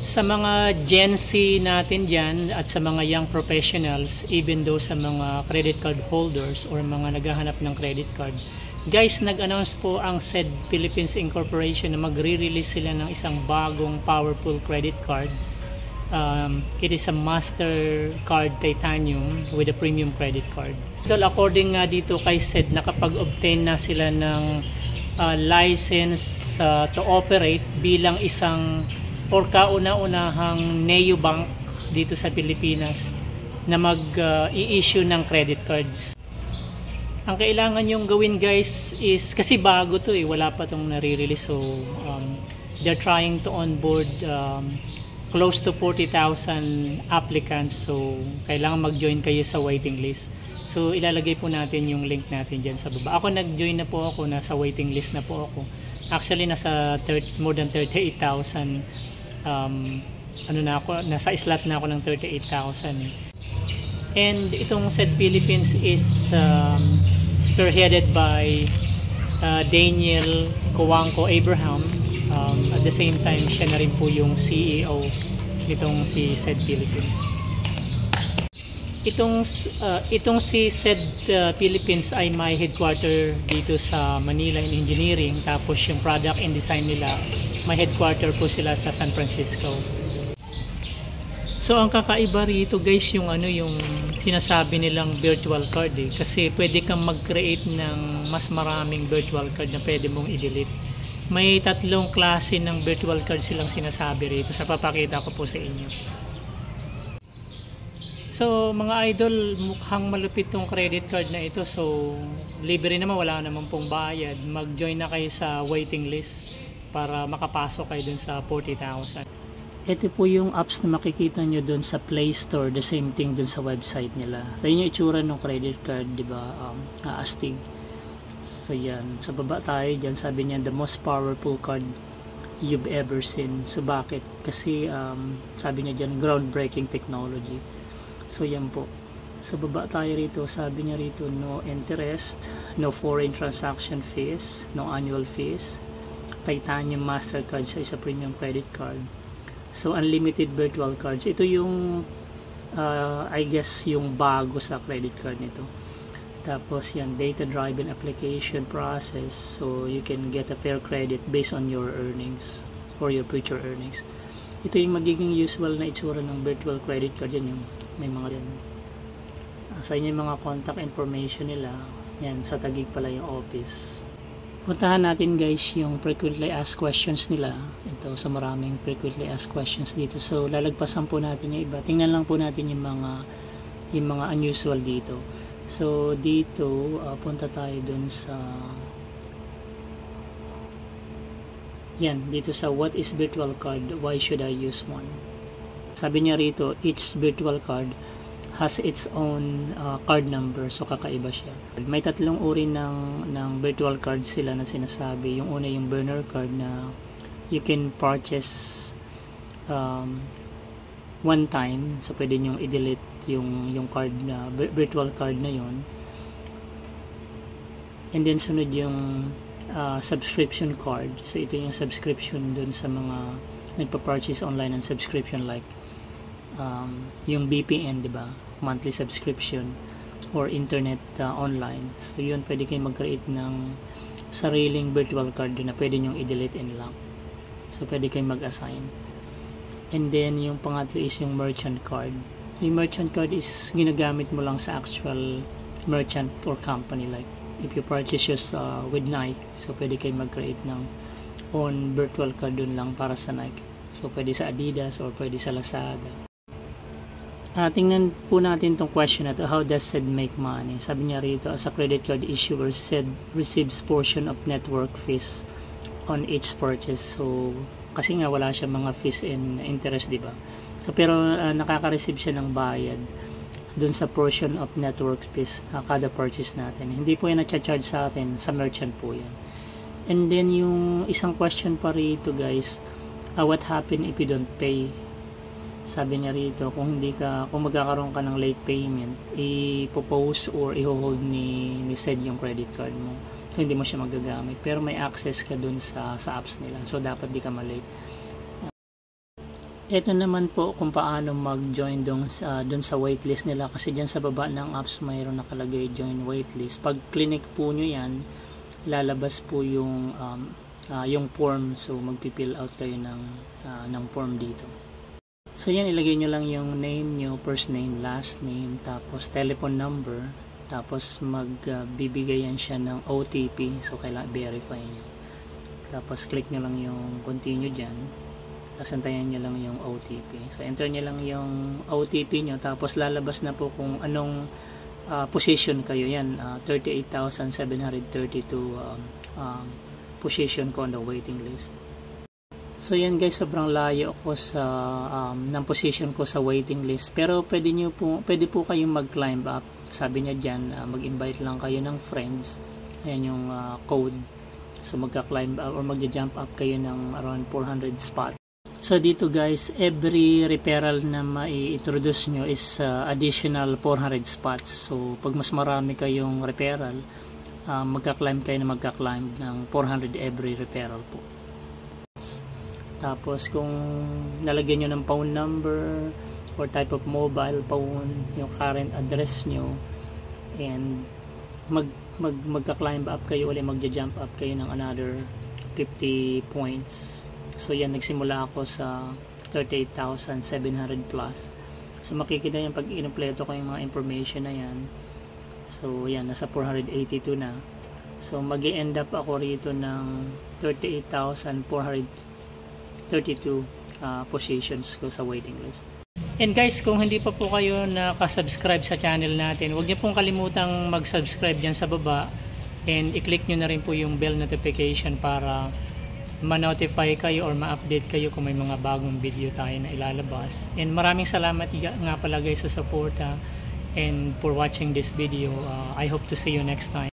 Sa mga Gen Z natin dyan at sa mga young professionals, even though sa mga credit card holders or mga naghahanap ng credit card, guys, nag-announce po ang SED Philippines Incorporation na magre-release sila ng isang bagong powerful credit card. It is a Mastercard Titanium with a premium credit card. According nga dito kay SED, nakapag-obtain na sila ng license to operate bilang isang or kauna-unahang neobank dito sa Pilipinas na mag-i-issue ng credit cards. Ang kailangan yung gawin, guys, is kasi bago to wala pa tong nare-release, so they're trying to onboard close to 40,000 applicants, so kailangan mag-join kayo sa waiting list. So ilalagay po natin yung link natin dyan sa baba. Ako nag-join na po ako, nasa waiting list na po ako. Actually nasa more than 38,000 nasa slot na ako ng 38,000. And itong SED Philippines is spearheaded by Daniel Coangco Abraham. At the same time, siya na rin po yung CEO nitong si SED Philippines. Itong si SED Philippines ay may headquarter dito sa Manila in engineering, tapos yung product and design nila may headquarter po sila sa San Francisco. So ang kakaiba rito, guys, yung yung sinasabi nilang virtual card kasi pwede kang mag-create ng mas maraming virtual card na pwede mong i-delete. May tatlong klase ng virtual card silang sinasabi rito. Sa papakita ko po sa inyo. So mga idol, mukhang malupit tong credit card na ito. So libre naman, wala naman pong bayad. Mag-join na kayo sa waiting list para makapasok kayo dun sa 40,000. Ito po yung apps na makikita nyo dun sa Play Store. The same thing dun sa website nila. So yun yung itsura ng credit card, diba? Astig. So yan, sa baba tayo dyan, sabi niya the most powerful card you've ever seen. So bakit? Kasi sabi niya dyan, groundbreaking technology. So yan po, sa baba tayo rito, sabi niya rito no interest, no foreign transaction fees, no annual fees, Titanium Mastercard sa isa premium credit card. So unlimited virtual cards, ito yung I guess yung bago sa credit card nito. Tapos yan, data-driven application process, so you can get a fair credit based on your earnings or your future earnings. Ito yung magiging usual na itsura ng virtual credit card. Yan yung may mga yan. Sa inyo yung mga contact information nila. Yan, sa Taguig pala yung office. Puntahan natin, guys, yung frequently asked questions nila. Ito, sa maraming frequently asked questions dito. So lalagpasan po natin yung iba. Tingnan lang po natin yung mga unusual dito. So dito punta tayo dun sa yan, dito sa what is virtual card, why should I use one. Sabi niya rito, each virtual card has its own card number, so kakaiba siya. May tatlong uri ng virtual card sila na sinasabi. Yung una yung burner card na you can purchase one time, so pwede nyo i-delete yung card na virtual card na yon. And then sunod yung subscription card. So ito yung subscription dun sa mga nagpa-purchase online ng subscription, like yung BPN, diba, monthly subscription or internet online. So yun, pwede kayo mag-create ng sariling virtual card na pwede nyong i-delete and lock. So pwede kayo mag-assign. And then yung pangatlo is yung merchant card. Yung merchant card is ginagamit mo lang sa actual merchant or company, like if you purchase yours with Nike, so pwede kayo mag-create ng own virtual card dun lang para sa Nike. So pwede sa Adidas or pwede sa Lazada. Tingnan po natin tong question na to, how does SED make money? Sabi niya rito, as a credit card issuer, SED receives portion of network fees on each purchase. So kasi nga wala siya mga fees and interest, diba? So, pero nakaka-receive siya ng bayad dun sa portion of network fees kada purchase natin. Hindi po yan na-charge sa atin, sa merchant po yan. And then yung isang question pa rito, guys, what happen if you don't pay? Sabi niya rito, kung magkakaroon ka ng late payment, i-propose or i-hold ni SED yung credit card mo. So hindi mo siya magagamit, pero may access ka dun sa apps nila. So dapat di ka malate. Ito naman po kung paano mag-join dun sa waitlist nila, kasi dyan sa baba ng apps mayroon nakalagay join waitlist. Pag clinic po nyo yan, lalabas po yung form, so magpipill out kayo ng form dito. So yan, ilagay nyo lang yung name nyo, first name, last name, tapos telephone number, tapos magbibigay yan siya ng OTP, so kailangan verify nyo. Tapos click nyo lang yung continue dyan, tapos antayin nyo lang yung OTP. So enter nyo lang yung OTP nyo, tapos lalabas na po kung anong position kayo. Yan, 38,732 position ko on the waiting list. So yan guys, sobrang layo ko ng position ko sa waiting list, pero pwede po kayong mag-climb up. Sabi niya dyan, mag-invite lang kayo ng friends. Ayan yung code. So magka-climb up or magja-jump up kayo ng around 400 spot. So dito guys, every referral na mai-introduce nyo is additional 400 spots. So pag mas marami kayong referral, magka-climb kayo ng 400 every referral po. Tapos kung nalagyan nyo ng phone number or type of mobile phone, yung current address nyo, and magka-climb up kayo ulit, magja-jump up kayo ng another 50 points. So yan, nagsimula ako sa 38,700 plus. So makikita yan pag inumpleto ko yung mga information na yan. So yan, nasa 482 na. So mag-i-end up ako rito ng 38,432 positions ko sa waiting list. And guys, kung hindi pa po kayo nakasubscribe sa channel natin, huwag niyo pong kalimutang mag-subscribe dyan sa baba, and i-click nyo na rin po yung bell notification para ma-notify kayo or ma-update kayo kung may mga bagong video tayo na ilalabas. And maraming salamat nga pala guys sa support and for watching this video. I hope to see you next time.